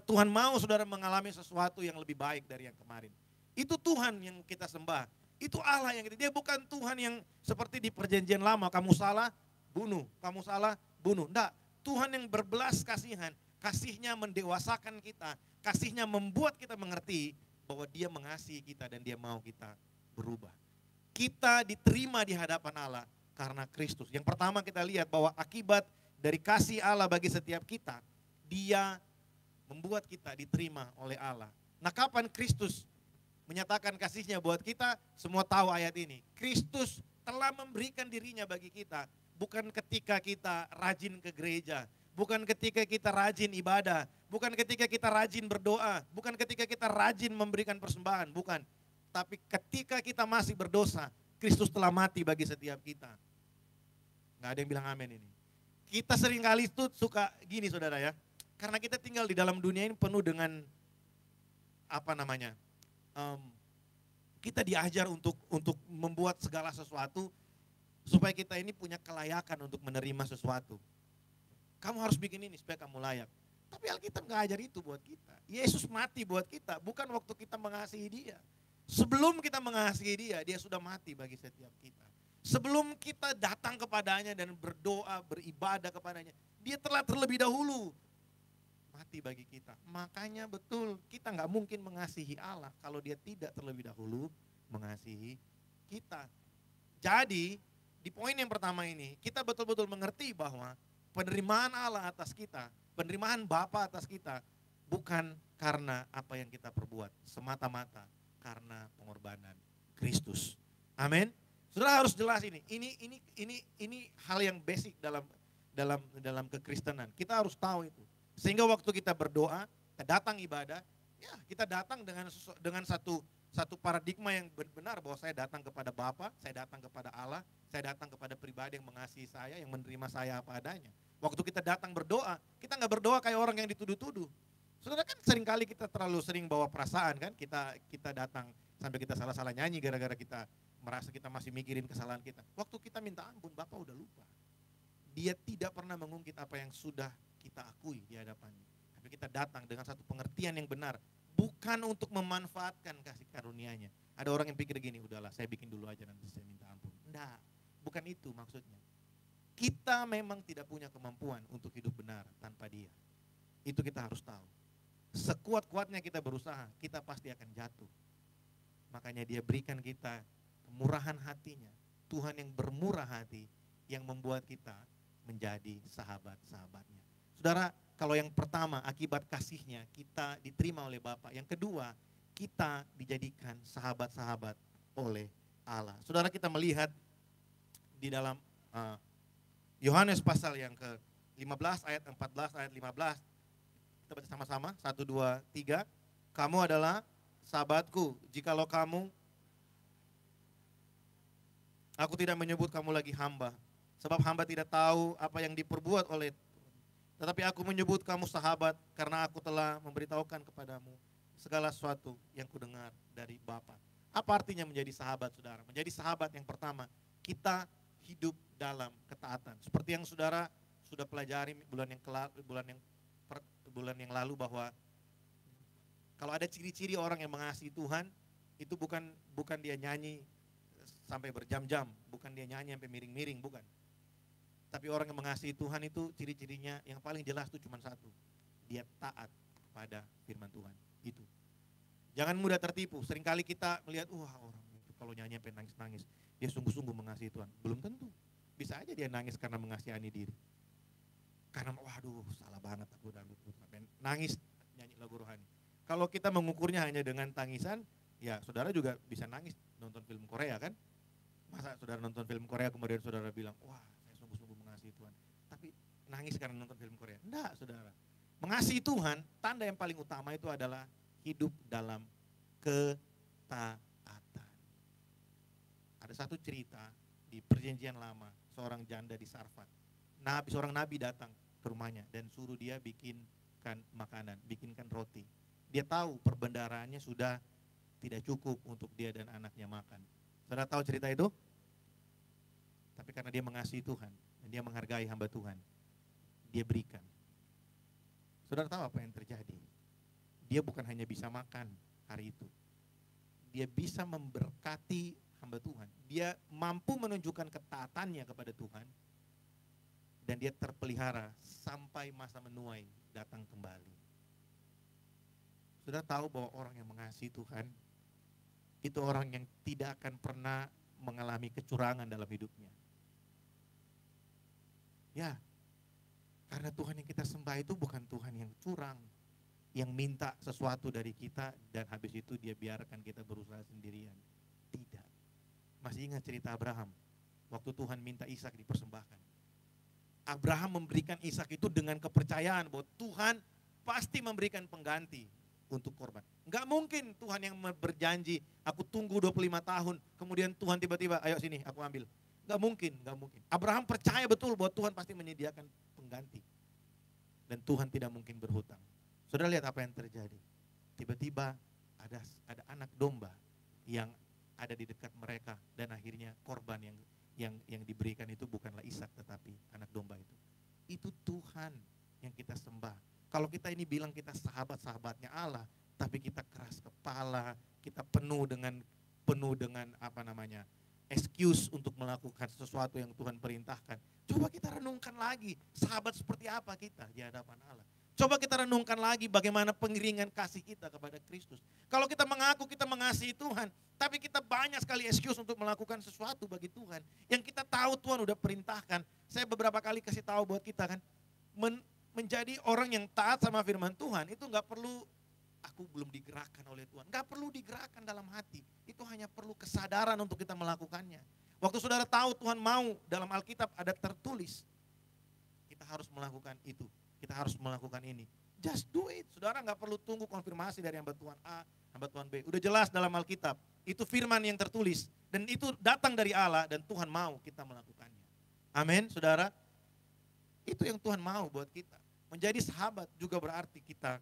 Tuhan mau saudara mengalami sesuatu yang lebih baik dari yang kemarin. Itu Tuhan yang kita sembah. Itu Allah yang dia bukan Tuhan yang seperti di perjanjian lama, kamu salah, bunuh. Kamu salah, bunuh. Enggak, Tuhan yang berbelas kasihan. Kasihnya mendewasakan kita. Kasihnya membuat kita mengerti bahwa dia mengasihi kita dan dia mau kita berubah. Kita diterima di hadapan Allah karena Kristus. Yang pertama kita lihat bahwa akibat dari kasih Allah bagi setiap kita, dia membuat kita diterima oleh Allah. Nah, kapan Kristus menyatakan kasihnya buat kita? Semua tahu ayat ini. Kristus telah memberikan dirinya bagi kita. Bukan ketika kita rajin ke gereja. Bukan ketika kita rajin ibadah. Bukan ketika kita rajin berdoa. Bukan ketika kita rajin memberikan persembahan. Bukan. Tapi ketika kita masih berdosa, Kristus telah mati bagi setiap kita. Gak ada yang bilang amin ini. Kita seringkali itu suka gini saudara ya. Karena kita tinggal di dalam dunia ini penuh dengan kita diajar untuk membuat segala sesuatu supaya kita ini punya kelayakan untuk menerima sesuatu. Kamu harus bikin ini supaya kamu layak. Tapi Alkitab nggak ajar itu buat kita. Yesus mati buat kita, bukan waktu kita mengasihi Dia. Sebelum kita mengasihi Dia, Dia sudah mati bagi setiap kita. Sebelum kita datang kepadanya dan berdoa, beribadah kepadanya, Dia telah terlebih dahulu mati bagi kita. Makanya betul kita nggak mungkin mengasihi Allah kalau Dia tidak terlebih dahulu mengasihi kita. Jadi di poin yang pertama ini kita betul-betul mengerti bahwa penerimaan Allah atas kita, penerimaan Bapa atas kita bukan karena apa yang kita perbuat, semata-mata karena pengorbanan Kristus. Amin. Saudara harus jelas ini. Ini hal yang basic dalam kekristenan. Kita harus tahu itu. Sehingga waktu kita berdoa, kita datang ibadah, ya kita datang dengan satu paradigma yang benar bahwa saya datang kepada Bapa, saya datang kepada Allah, saya datang kepada pribadi yang mengasihi saya, yang menerima saya apa adanya. Waktu kita datang berdoa, kita nggak berdoa kayak orang yang dituduh-tuduh. Saudara kan seringkali kita terlalu sering bawa perasaan kan, kita datang sampai kita salah-salah nyanyi gara-gara kita merasa kita masih mikirin kesalahan kita. Waktu kita minta ampun, Bapa udah lupa. Dia tidak pernah mengungkit apa yang sudah kita akui di hadapannya. Tapi kita datang dengan satu pengertian yang benar. Bukan untuk memanfaatkan kasih karunia-Nya. Ada orang yang pikir gini, udahlah saya bikin dulu aja nanti saya minta ampun. Enggak, bukan itu maksudnya. Kita memang tidak punya kemampuan untuk hidup benar tanpa Dia. Itu kita harus tahu. Sekuat-kuatnya kita berusaha, kita pasti akan jatuh. Makanya Dia berikan kita kemurahan hatinya. Tuhan yang bermurah hati yang membuat kita menjadi sahabat-sahabatnya. Saudara, kalau yang pertama akibat kasihnya kita diterima oleh Bapa. Yang kedua, kita dijadikan sahabat-sahabat oleh Allah. Saudara, kita melihat di dalam Yohanes pasal yang ke-15 ayat 14 ayat 15. Kita baca sama-sama, 1, 2, 3. Kamu adalah sahabatku, jikalau aku tidak menyebut kamu lagi hamba. Sebab hamba tidak tahu apa yang diperbuat oleh, tetapi aku menyebut kamu sahabat karena aku telah memberitahukan kepadamu segala sesuatu yang kudengar dari Bapa. Apa artinya menjadi sahabat, saudara? Menjadi sahabat yang pertama, kita hidup dalam ketaatan. Seperti yang saudara sudah pelajari bulan yang lalu bahwa kalau ada ciri-ciri orang yang mengasihi Tuhan, itu bukan dia nyanyi sampai berjam-jam, bukan dia nyanyi sampai miring-miring, bukan. Tapi orang yang mengasihi Tuhan itu ciri-cirinya yang paling jelas itu cuma satu. Dia taat pada firman Tuhan. Itu. Jangan mudah tertipu. Seringkali kita melihat, wah orang itu kalau nyanyi sampai nangis-nangis, dia sungguh-sungguh mengasihi Tuhan. Belum tentu. Bisa aja dia nangis karena mengasihani diri. Karena waduh salah banget aku udah nangis nyanyi lagu rohani. Kalau kita mengukurnya hanya dengan tangisan, ya saudara juga bisa nangis nonton film Korea kan? Masa saudara nonton film Korea kemudian saudara bilang, wah saya sungguh-sungguh mengasihi Tuhan. Tapi nangis karena nonton film Korea. Enggak saudara. Mengasihi Tuhan, tanda yang paling utama itu adalah hidup dalam ketaatan. Ada satu cerita di perjanjian lama, seorang janda di Sarfat. Seorang nabi datang ke rumahnya dan suruh dia bikinkan makanan, bikinkan roti. Dia tahu perbendaharaannya sudah tidak cukup untuk dia dan anaknya makan. Saudara tahu cerita itu? Tapi karena dia mengasihi Tuhan dan dia menghargai hamba Tuhan, dia berikan. Saudara tahu apa yang terjadi? Dia bukan hanya bisa makan hari itu. Dia bisa memberkati hamba Tuhan. Dia mampu menunjukkan ketaatannya kepada Tuhan. Dan dia terpelihara sampai masa menuai datang kembali. Saudara tahu bahwa orang yang mengasihi Tuhan, itu orang yang tidak akan pernah mengalami kecurangan dalam hidupnya. Ya, karena Tuhan yang kita sembah itu bukan Tuhan yang curang, yang minta sesuatu dari kita dan habis itu dia biarkan kita berusaha sendirian. Tidak. Masih ingat cerita Abraham, waktu Tuhan minta Ishak dipersembahkan. Abraham memberikan Ishak itu dengan kepercayaan bahwa Tuhan pasti memberikan pengganti untuk korban. Enggak mungkin Tuhan yang berjanji, aku tunggu 25 tahun, kemudian Tuhan tiba-tiba, ayo sini aku ambil. Enggak mungkin. Abraham percaya betul bahwa Tuhan pasti menyediakan pengganti. Dan Tuhan tidak mungkin berhutang. Saudara lihat apa yang terjadi. Tiba-tiba ada anak domba yang ada di dekat mereka dan akhirnya korban yang diberikan itu bukanlah Ishak tetapi anak domba itu. Itu Tuhan yang kita sembah. Kalau kita ini bilang kita sahabat-sahabatnya Allah, tapi kita keras kepala, kita penuh dengan excuse untuk melakukan sesuatu yang Tuhan perintahkan. Coba kita renungkan lagi, sahabat seperti apa kita di hadapan Allah. Coba kita renungkan lagi bagaimana pengiringan kasih kita kepada Kristus. Kalau kita mengaku kita mengasihi Tuhan, tapi kita banyak sekali excuse untuk melakukan sesuatu bagi Tuhan. Yang kita tahu Tuhan udah perintahkan. Saya beberapa kali kasih tahu buat kita kan, menjadi orang yang taat sama firman Tuhan itu gak perlu aku belum digerakkan oleh Tuhan. Gak perlu digerakkan dalam hati. Itu hanya perlu kesadaran untuk kita melakukannya. Waktu saudara tahu Tuhan mau, dalam Alkitab ada tertulis, kita harus melakukan itu. Kita harus melakukan ini. Just do it. Saudara gak perlu tunggu konfirmasi dari hamba Tuhan A, hamba Tuhan B. Udah jelas dalam Alkitab. Itu firman yang tertulis. Dan itu datang dari Allah dan Tuhan mau kita melakukannya. Amin, saudara. Itu yang Tuhan mau buat kita. Menjadi sahabat juga berarti kita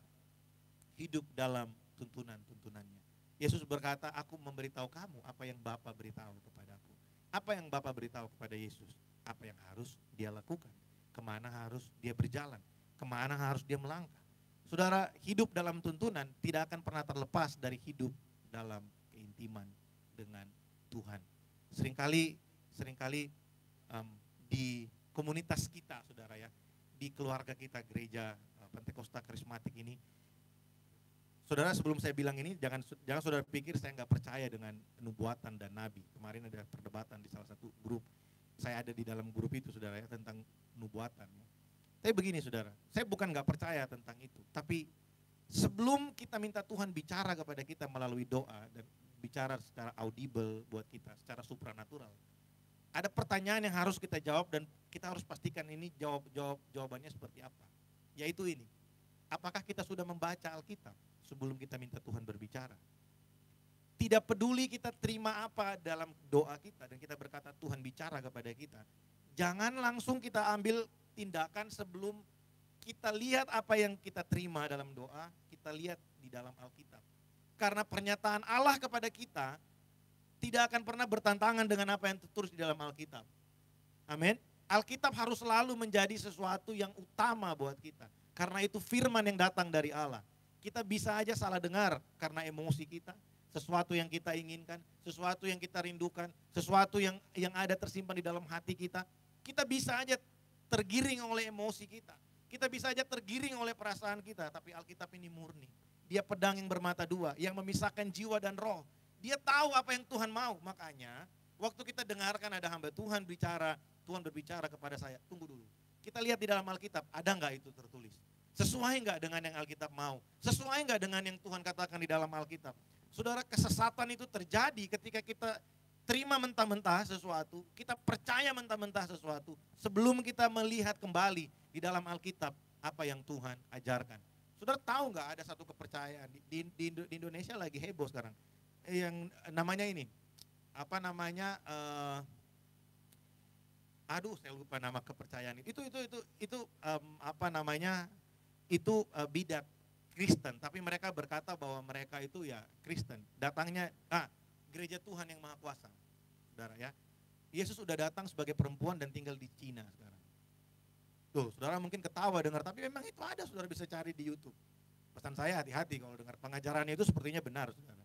hidup dalam tuntunan-tuntunannya. Yesus berkata, aku memberitahu kamu apa yang Bapa beritahu kepadaku. Apa yang Bapa beritahu kepada Yesus? Apa yang harus dia lakukan? Kemana harus dia berjalan? Kemana harus dia melangkah? Saudara, hidup dalam tuntunan tidak akan pernah terlepas dari hidup dalam keintiman dengan Tuhan. Seringkali di komunitas kita, saudara ya, di keluarga kita gereja Pentakosta Karismatik ini, saudara sebelum saya bilang ini jangan saudara pikir saya nggak percaya dengan nubuatan dan nabi. Kemarin ada perdebatan di salah satu grup, saya ada di dalam grup itu saudara ya, tentang nubuatan. Tapi begini saudara, saya bukan nggak percaya tentang itu, tapi sebelum kita minta Tuhan bicara kepada kita melalui doa dan bicara secara audible buat kita, secara supranatural, ada pertanyaan yang harus kita jawab dan kita harus pastikan ini jawabannya seperti apa. Yaitu ini, apakah kita sudah membaca Alkitab sebelum kita minta Tuhan berbicara? Tidak peduli kita terima apa dalam doa kita dan kita berkata Tuhan bicara kepada kita. Jangan langsung kita ambil tindakan sebelum kita lihat apa yang kita terima dalam doa, kita lihat di dalam Alkitab. Karena pernyataan Allah kepada kita tidak akan pernah bertentangan dengan apa yang tertulis di dalam Alkitab. Amin. Alkitab harus selalu menjadi sesuatu yang utama buat kita. Karena itu firman yang datang dari Allah. Kita bisa aja salah dengar karena emosi kita, sesuatu yang kita inginkan, sesuatu yang kita rindukan, sesuatu yang ada tersimpan di dalam hati kita. Kita bisa aja tergiring oleh emosi kita. Kita bisa aja tergiring oleh perasaan kita, tapi Alkitab ini murni. Dia pedang yang bermata dua, yang memisahkan jiwa dan roh. Dia tahu apa yang Tuhan mau. Makanya waktu kita dengarkan ada hamba Tuhan berbicara kepada saya, tunggu dulu. Kita lihat di dalam Alkitab, ada nggak itu tertulis? Sesuai nggak dengan yang Alkitab mau? Sesuai nggak dengan yang Tuhan katakan di dalam Alkitab? Saudara, kesesatan itu terjadi ketika kita terima mentah-mentah sesuatu, kita percaya mentah-mentah sesuatu, sebelum kita melihat kembali di dalam Alkitab apa yang Tuhan ajarkan. Saudara tahu nggak ada satu kepercayaan di Indonesia lagi heboh sekarang, yang namanya ini, apa namanya? Saya lupa nama kepercayaan itu apa namanya, itu bidat Kristen, tapi mereka berkata bahwa mereka itu ya Kristen, datangnya gereja Tuhan yang Maha Kuasa, saudara ya. Yesus sudah datang sebagai perempuan dan tinggal di Cina sekarang. Tuh, saudara mungkin ketawa dengar, tapi memang itu ada, saudara bisa cari di YouTube. Pesan saya hati-hati kalau dengar pengajarannya itu sepertinya benar, saudara.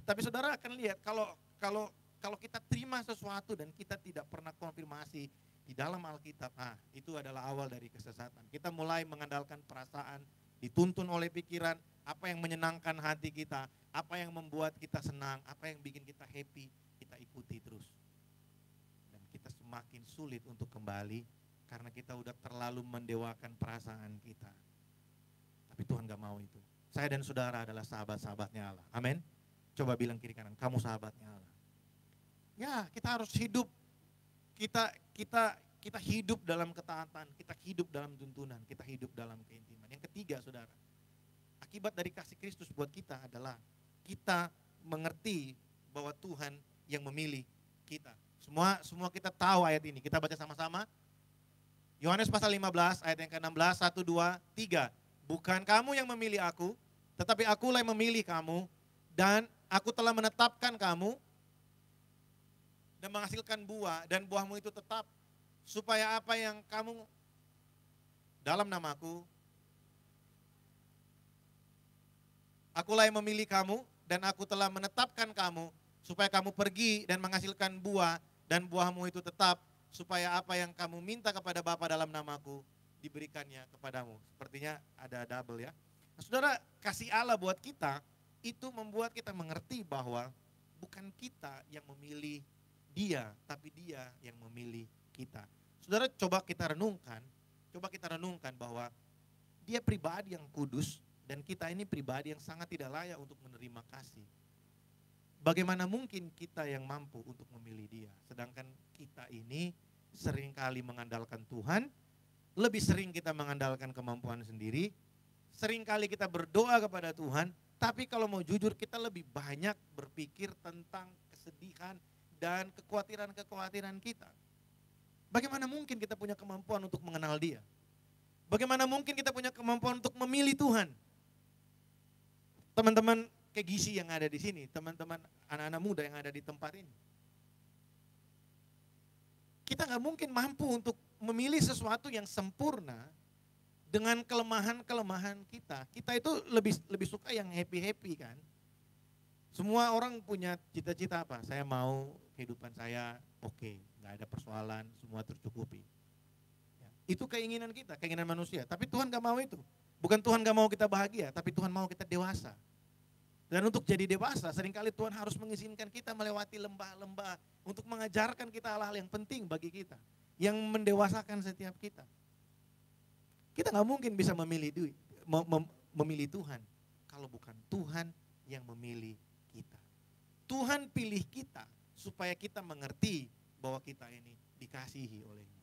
Tapi saudara akan lihat kalau kita terima sesuatu dan kita tidak pernah konfirmasi di dalam Alkitab, itu adalah awal dari kesesatan. Kita mulai mengandalkan perasaan, dituntun oleh pikiran, apa yang menyenangkan hati kita, apa yang membuat kita senang, apa yang bikin kita happy, kita ikuti terus. Dan kita semakin sulit untuk kembali karena kita udah terlalu mendewakan perasaan kita. Tapi Tuhan gak mau itu. Saya dan saudara adalah sahabat-sahabatnya Allah. Amin. Coba bilang kiri kanan, kamu sahabatnya Allah. Ya, kita harus hidup. Kita hidup dalam ketaatan, kita hidup dalam tuntunan, kita hidup dalam keintiman. Yang ketiga, saudara, akibat dari kasih Kristus buat kita adalah kita mengerti bahwa Tuhan yang memilih kita. Semua kita tahu ayat ini. Kita baca sama-sama. Yohanes pasal 15 ayat yang ke-16, 1, 2, 3. Bukan kamu yang memilih aku, tetapi akulah yang memilih kamu, dan aku telah menetapkan kamu dan menghasilkan buah, dan buahmu itu tetap, supaya apa yang kamu dalam namaku, akulah yang memilih kamu, dan aku telah menetapkan kamu, supaya kamu pergi dan menghasilkan buah, dan buahmu itu tetap, supaya apa yang kamu minta kepada Bapa dalam namaku, diberikannya kepadamu. Sepertinya ada double ya. Nah, saudara, kasih Allah buat kita, itu membuat kita mengerti bahwa bukan kita yang memilih Dia, tapi Dia yang memilih kita. Saudara, coba kita renungkan bahwa Dia pribadi yang kudus dan kita ini pribadi yang sangat tidak layak untuk menerima kasih. Bagaimana mungkin kita yang mampu untuk memilih Dia, sedangkan kita ini seringkali mengandalkan Tuhan, lebih sering kita mengandalkan kemampuan sendiri, seringkali kita berdoa kepada Tuhan, tapi kalau mau jujur kita lebih banyak berpikir tentang kesedihan dan kekhawatiran-kekhawatiran kita. Bagaimana mungkin kita punya kemampuan untuk mengenal Dia? Bagaimana mungkin kita punya kemampuan untuk memilih Tuhan? Teman-teman Kegisi yang ada di sini, teman-teman anak-anak muda yang ada di tempat ini. Kita gak mungkin mampu untuk memilih sesuatu yang sempurna dengan kelemahan-kelemahan kita. Kita itu lebih suka yang happy-happy kan. Semua orang punya cita-cita apa? Saya mau kehidupan saya oke, gak ada persoalan, semua tercukupi. Ya, itu keinginan kita, keinginan manusia. Tapi Tuhan gak mau itu. Bukan Tuhan gak mau kita bahagia, tapi Tuhan mau kita dewasa. Dan untuk jadi dewasa, seringkali Tuhan harus mengizinkan kita melewati lembah-lembah untuk mengajarkan kita hal-hal yang penting bagi kita, yang mendewasakan setiap kita. Kita gak mungkin bisa memilih Tuhan kalau bukan Tuhan yang memilih kita. Tuhan pilih kita supaya kita mengerti bahwa kita ini dikasihi oleh-Nya.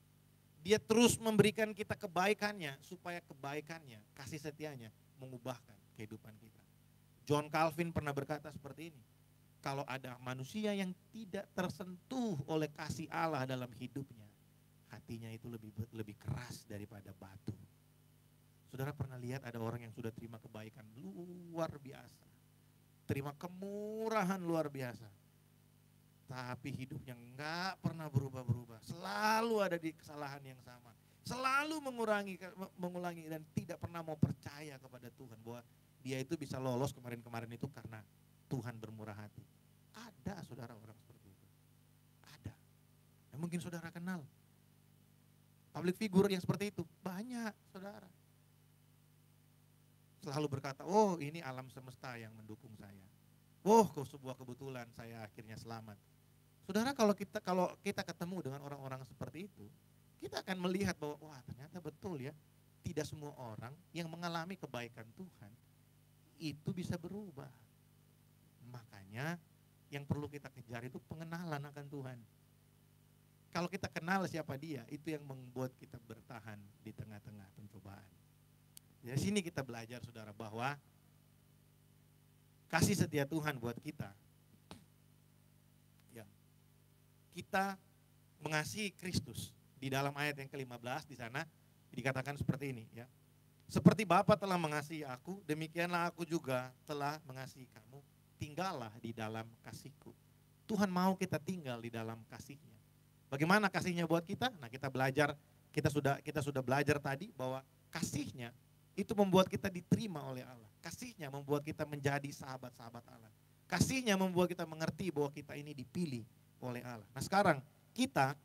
Dia terus memberikan kita kebaikannya supaya kebaikannya, kasih setianya mengubahkan kehidupan kita. John Calvin pernah berkata seperti ini, kalau ada manusia yang tidak tersentuh oleh kasih Allah dalam hidupnya, hatinya itu lebih keras daripada batu. Saudara pernah lihat ada orang yang sudah terima kebaikan luar biasa, terima kemurahan luar biasa, tapi hidupnya nggak pernah berubah-berubah, selalu ada di kesalahan yang sama, selalu mengulangi dan tidak pernah mau percaya kepada Tuhan bahwa dia itu bisa lolos kemarin-kemarin itu karena Tuhan bermurah hati. Ada saudara orang seperti itu, ada. Yang mungkin saudara kenal, public figure yang seperti itu banyak saudara. Selalu berkata, oh ini alam semesta yang mendukung saya. Oh, sebuah kebetulan saya akhirnya selamat. Saudara, kalau kita ketemu dengan orang-orang seperti itu, kita akan melihat bahwa wah ternyata betul ya, tidak semua orang yang mengalami kebaikan Tuhan itu bisa berubah. Makanya yang perlu kita kejar itu pengenalan akan Tuhan. Kalau kita kenal siapa dia, itu yang membuat kita bertahan di tengah-tengah pencobaan. Dari sini kita belajar saudara bahwa kasih setia Tuhan buat kita, ya, kita mengasihi Kristus. Di dalam ayat yang ke-15 di sana dikatakan seperti ini, ya. Seperti Bapa telah mengasihi aku, demikianlah aku juga telah mengasihi kamu. Tinggallah di dalam kasihku. Tuhan mau kita tinggal di dalam kasihnya. Bagaimana kasihnya buat kita? Nah, kita belajar, kita sudah belajar tadi bahwa kasihnya itu membuat kita diterima oleh Allah. Kasihnya membuat kita menjadi sahabat-sahabat Allah. Kasihnya membuat kita mengerti bahwa kita ini dipilih oleh Allah. Nah, sekarang kita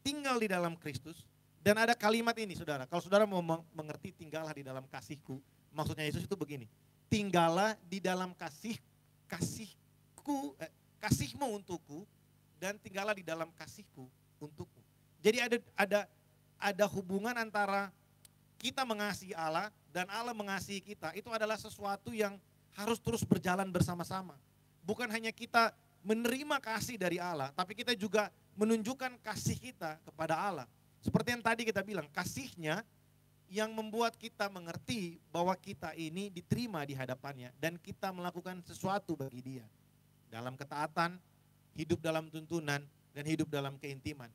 tinggal di dalam Kristus. Dan ada kalimat ini saudara, kalau saudara mau mengerti tinggallah di dalam kasihku, maksudnya Yesus itu begini, tinggallah di dalam kasihmu untukku, dan tinggallah di dalam kasihku untukmu. Jadi ada hubungan antara kita mengasihi Allah dan Allah mengasihi kita, itu adalah sesuatu yang harus terus berjalan bersama-sama. Bukan hanya kita menerima kasih dari Allah, tapi kita juga menunjukkan kasih kita kepada Allah. Seperti yang tadi kita bilang, kasihnya yang membuat kita mengerti bahwa kita ini diterima di hadapannya dan kita melakukan sesuatu bagi dia. Dalam ketaatan, hidup dalam tuntunan, dan hidup dalam keintiman.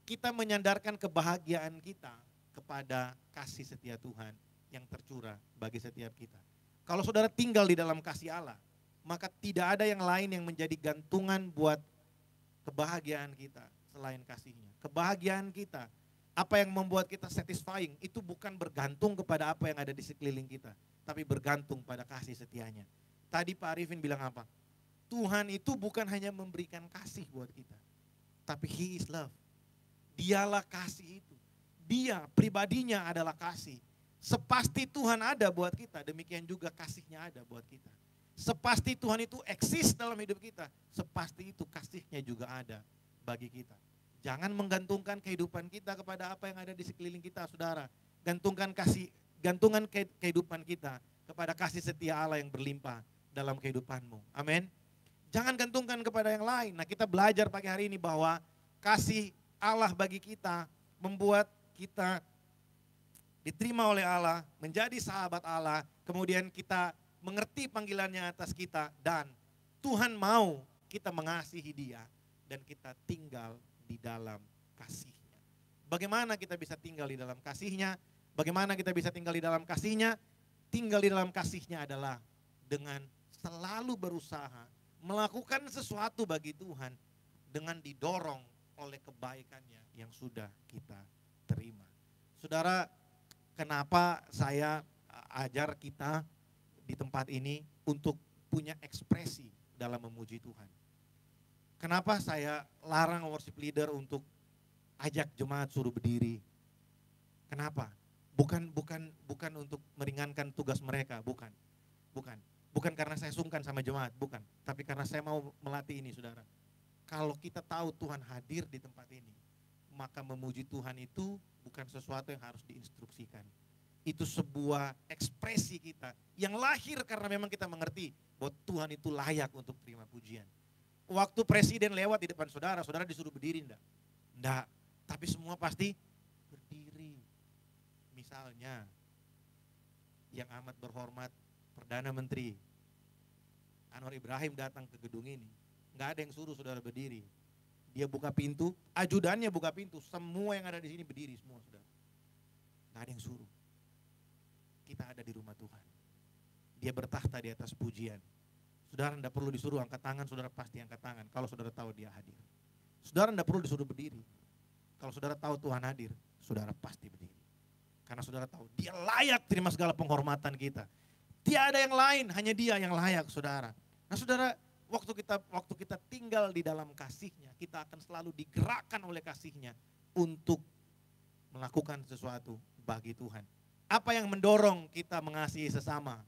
Kita menyandarkan kebahagiaan kita kepada kasih setia Tuhan yang tercurah bagi setiap kita. Kalau saudara tinggal di dalam kasih Allah, maka tidak ada yang lain yang menjadi gantungan buat kebahagiaan kita selain kasihnya. Kebahagiaan kita, apa yang membuat kita satisfying, itu bukan bergantung kepada apa yang ada di sekeliling kita, tapi bergantung pada kasih setianya. Tadi Pak Arifin bilang apa? Tuhan itu bukan hanya memberikan kasih buat kita, tapi He is love. Dialah kasih itu. Dia pribadinya adalah kasih. Sepasti Tuhan ada buat kita, demikian juga kasihnya ada buat kita. Sepasti Tuhan itu eksis dalam hidup kita, sepasti itu kasihnya juga ada bagi kita. Jangan menggantungkan kehidupan kita kepada apa yang ada di sekeliling kita, saudara. Gantungkan kehidupan kita kepada kasih setia Allah yang berlimpah dalam kehidupanmu. Amin. Jangan gantungkan kepada yang lain. Nah, kita belajar pagi hari ini bahwa kasih Allah bagi kita membuat kita diterima oleh Allah, menjadi sahabat Allah, kemudian kita mengerti panggilannya atas kita, dan Tuhan mau kita mengasihi dia dan kita tinggal di dalam kasihnya. Bagaimana kita bisa tinggal di dalam kasihnya? Bagaimana kita bisa tinggal di dalam kasihnya? Tinggal di dalam kasihnya adalah dengan selalu berusaha melakukan sesuatu bagi Tuhan dengan didorong oleh kebaikannya yang sudah kita terima. Saudara, kenapa saya ajar kita di tempat ini untuk punya ekspresi dalam memuji Tuhan? Kenapa saya larang worship leader untuk ajak jemaat suruh berdiri? Kenapa? Bukan untuk meringankan tugas mereka, bukan. Bukan karena saya sungkan sama jemaat, bukan. Tapi karena saya mau melatih ini, saudara. Kalau kita tahu Tuhan hadir di tempat ini, maka memuji Tuhan itu bukan sesuatu yang harus diinstruksikan. Itu sebuah ekspresi kita yang lahir karena memang kita mengerti bahwa Tuhan itu layak untuk terima pujian. Waktu presiden lewat di depan saudara, saudara disuruh berdiri enggak? Enggak, tapi semua pasti berdiri. Misalnya, yang amat berhormat Perdana Menteri Anwar Ibrahim datang ke gedung ini, enggak ada yang suruh saudara berdiri. Dia buka pintu, ajudannya buka pintu, semua yang ada di sini berdiri semua, saudara. Enggak ada yang suruh. Kita ada di rumah Tuhan. Dia bertahta di atas pujian. Saudara tidak perlu disuruh angkat tangan, saudara pasti angkat tangan. Kalau saudara tahu dia hadir. Saudara tidak perlu disuruh berdiri. Kalau saudara tahu Tuhan hadir, saudara pasti berdiri. Karena saudara tahu dia layak terima segala penghormatan kita. Tiada yang lain, hanya dia yang layak, saudara. Nah saudara, waktu kita tinggal di dalam kasih-Nya, kita akan selalu digerakkan oleh kasih-Nya untuk melakukan sesuatu bagi Tuhan. Apa yang mendorong kita mengasihi sesama?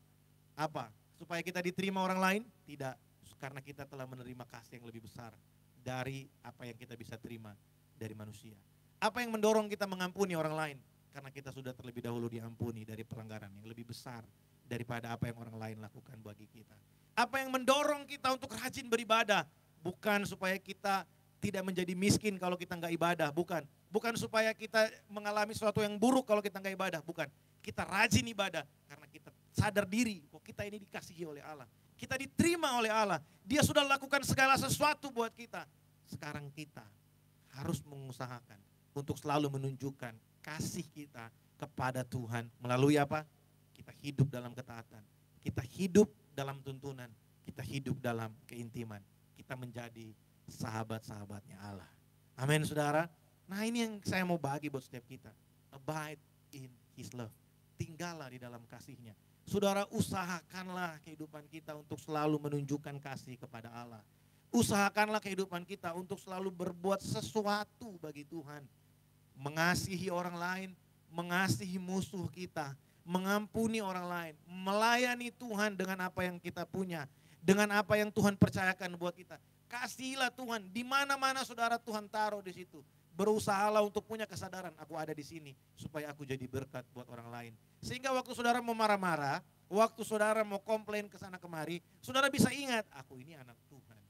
Apa? Supaya kita diterima orang lain? Tidak, karena kita telah menerima kasih yang lebih besar dari apa yang kita bisa terima dari manusia. Apa yang mendorong kita mengampuni orang lain? Karena kita sudah terlebih dahulu diampuni dari pelanggaran yang lebih besar daripada apa yang orang lain lakukan bagi kita. Apa yang mendorong kita untuk rajin beribadah? Bukan supaya kita tidak menjadi miskin kalau kita nggak ibadah, bukan. Bukan supaya kita mengalami sesuatu yang buruk kalau kita nggak ibadah, bukan. Kita rajin ibadah karena kita sadar diri bahwa kita ini dikasihi oleh Allah. Kita diterima oleh Allah. Dia sudah lakukan segala sesuatu buat kita. Sekarang kita harus mengusahakan untuk selalu menunjukkan kasih kita kepada Tuhan melalui apa? Kita hidup dalam ketaatan, kita hidup dalam tuntunan, kita hidup dalam keintiman. Kita menjadi sahabat-sahabatnya Allah. Amin saudara. Nah ini yang saya mau bagi buat setiap kita. Abide in His love. Tinggallah di dalam kasih-Nya. Saudara, usahakanlah kehidupan kita untuk selalu menunjukkan kasih kepada Allah. Usahakanlah kehidupan kita untuk selalu berbuat sesuatu bagi Tuhan. Mengasihi orang lain, mengasihi musuh kita, mengampuni orang lain, melayani Tuhan dengan apa yang kita punya, dengan apa yang Tuhan percayakan buat kita. Kasihilah Tuhan, di mana-mana saudara Tuhan taruh di situ. Berusahalah untuk punya kesadaran, aku ada di sini supaya aku jadi berkat buat orang lain. Sehingga waktu saudara mau marah-marah, waktu saudara mau komplain ke sana kemari, saudara bisa ingat, aku ini anak Tuhan.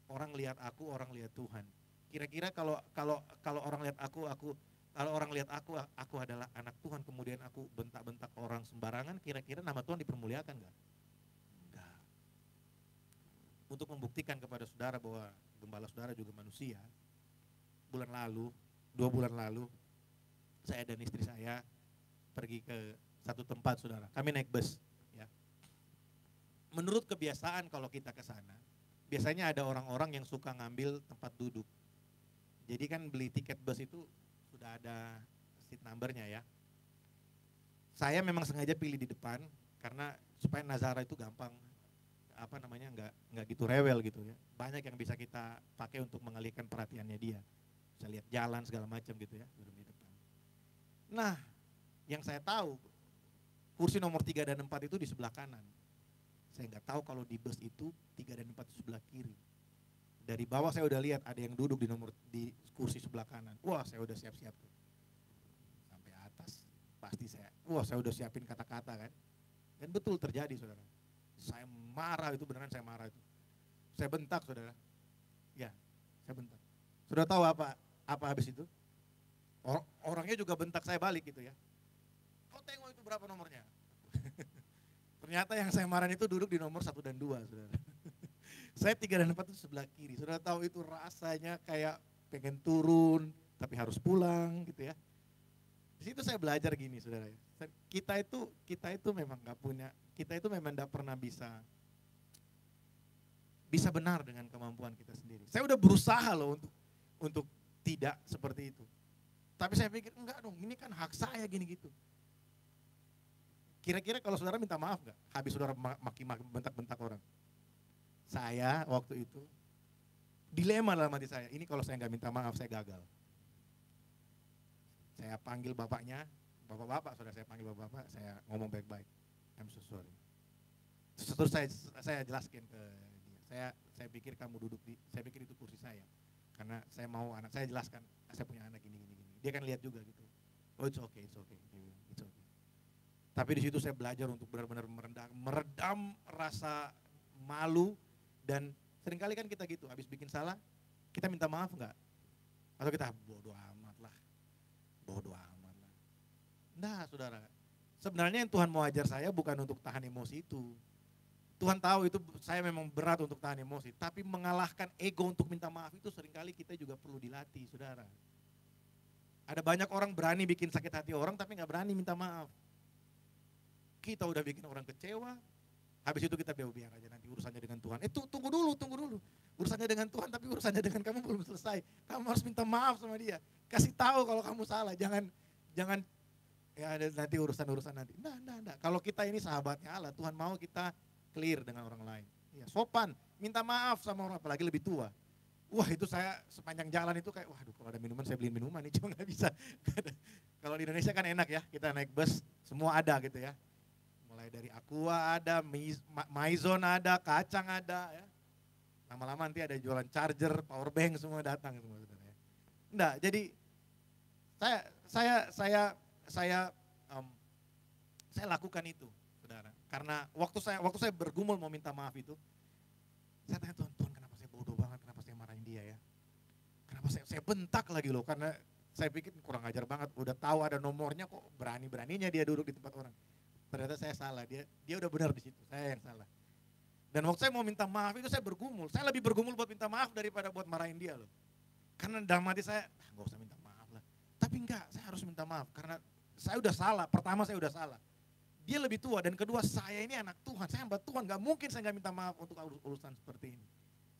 Orang lihat aku, orang lihat Tuhan. Kira-kira kalau orang lihat kalau orang lihat aku adalah anak Tuhan, kemudian aku bentak-bentak orang sembarangan, kira-kira nama Tuhan dipermuliakan enggak? Enggak. Untuk membuktikan kepada saudara bahwa gembala saudara juga manusia, 2 bulan lalu, saya dan istri saya pergi ke satu tempat saudara. Kami naik bus. Ya. Menurut kebiasaan kalau kita ke sana, biasanya ada orang-orang yang suka ngambil tempat duduk. Jadi kan beli tiket bus itu sudah ada seat numbernya ya. Saya memang sengaja pilih di depan karena supaya Nazara itu gampang nggak gitu rewel gitu ya. Banyak yang bisa kita pakai untuk mengalihkan perhatiannya dia. Bisa lihat jalan segala macam gitu ya, duduk di depan. Nah, yang saya tahu kursi nomor 3 dan 4 itu di sebelah kanan. Saya nggak tahu kalau di bus itu 3 dan 4 itu sebelah kiri. Dari bawah saya udah lihat ada yang duduk di kursi sebelah kanan. Wah, saya udah siap-siap tuh. Sampai atas pasti saya udah siapin kata-kata kan. Dan betul terjadi saudara. Saya marah itu, beneran saya marah itu. Saya bentak saudara. Ya, saya bentak. Sudah tahu apa habis itu? Orangnya juga bentak saya balik gitu ya. Kau tengok itu berapa nomornya? Ternyata yang saya marahin itu duduk di nomor 1 dan 2 saudara. Saya 3 dan 4 itu sebelah kiri. Saudara tahu itu rasanya kayak pengen turun tapi harus pulang gitu ya. Di situ saya belajar gini saudara. Kita itu memang nggak punya, kita itu memang nggak pernah bisa benar dengan kemampuan kita sendiri. Saya udah berusaha loh untuk tidak seperti itu. Tapi saya pikir enggak dong, ini kan hak saya gini gitu. Kira-kira kalau saudara minta maaf nggak? Habis saudara maki-maki bentak-bentak orang. Saya waktu itu dilema dalam hati saya, ini kalau saya nggak minta maaf saya gagal. Saya panggil bapaknya, bapak-bapak, saudara saya panggil bapak-bapak, saya ngomong baik-baik, I'm so sorry. Terus saya jelaskan ke dia, saya pikir kamu duduk saya pikir itu kursi saya, karena saya mau anak saya jelaskan, saya punya anak gini. Dia kan lihat juga gitu, oh it's okay. Tapi di situ saya belajar untuk benar-benar meredam rasa malu. Dan seringkali kan kita gitu, habis bikin salah, kita minta maaf enggak? Atau kita bodoh amat lah. Nah saudara, sebenarnya yang Tuhan mau ajar saya bukan untuk tahan emosi itu. Tuhan tahu itu saya memang berat untuk tahan emosi, tapi mengalahkan ego untuk minta maaf itu seringkali kita juga perlu dilatih saudara. Ada banyak orang berani bikin sakit hati orang tapi gak berani minta maaf. Kita udah bikin orang kecewa, Habis itu kita biar aja nanti urusannya dengan Tuhan. Tunggu dulu. Urusannya dengan Tuhan tapi urusannya dengan kamu belum selesai. Kamu harus minta maaf sama dia. Kasih tahu kalau kamu salah. Jangan ya nanti urusan nanti. Nah. Kalau kita ini sahabatnya Allah, Tuhan mau kita clear dengan orang lain. Ya, sopan, minta maaf sama orang apalagi lebih tua. Wah itu saya sepanjang jalan itu kayak, waduh kalau ada minuman saya beliin minuman nih, cuma nggak bisa. Kalau di Indonesia kan enak ya, kita naik bus semua ada gitu ya. Mulai dari Aqua ada, Maison ada, kacang ada ya. Lama-lama nanti ada jualan charger, power bank semua datang semua saudara. Enggak, jadi saya lakukan itu, saudara. Karena waktu saya bergumul mau minta maaf itu, saya tanya Tuhan kenapa saya bodoh banget, kenapa saya marahin dia ya? Kenapa saya bentak lagi loh, karena saya pikir kurang ajar banget, udah tahu ada nomornya kok berani-beraninya dia duduk di tempat orang. Ternyata saya salah, dia udah benar di situ, saya yang salah. Dan waktu saya mau minta maaf itu saya bergumul, saya lebih bergumul buat minta maaf daripada buat marahin dia loh. Karena dalam hati saya, gak usah minta maaf lah. Tapi enggak, saya harus minta maaf karena saya udah salah, pertama saya udah salah. Dia lebih tua dan kedua saya ini anak Tuhan, saya hamba Tuhan, gak mungkin saya gak minta maaf untuk urusan seperti ini.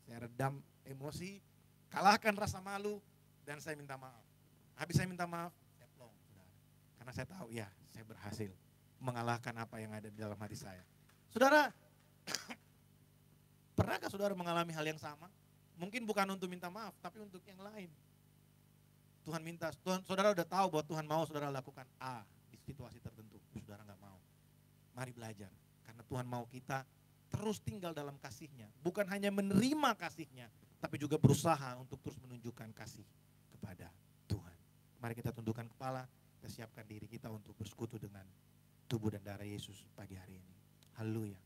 Saya redam emosi, kalahkan rasa malu dan saya minta maaf. Habis saya minta maaf, saya plong, saudara. Karena saya tahu ya, saya berhasil mengalahkan apa yang ada di dalam hati saya. Saudara, pernahkah saudara mengalami hal yang sama? Mungkin bukan untuk minta maaf, tapi untuk yang lain. Saudara udah tahu bahwa Tuhan mau saudara lakukan A di situasi tertentu, saudara gak mau. Mari belajar, karena Tuhan mau kita terus tinggal dalam kasih-Nya. Bukan hanya menerima kasih-Nya, tapi juga berusaha untuk terus menunjukkan kasih kepada Tuhan. Mari kita tundukkan kepala, kita siapkan diri kita untuk bersekutu dengan tubuh dan darah Yesus pagi hari ini. Haleluya.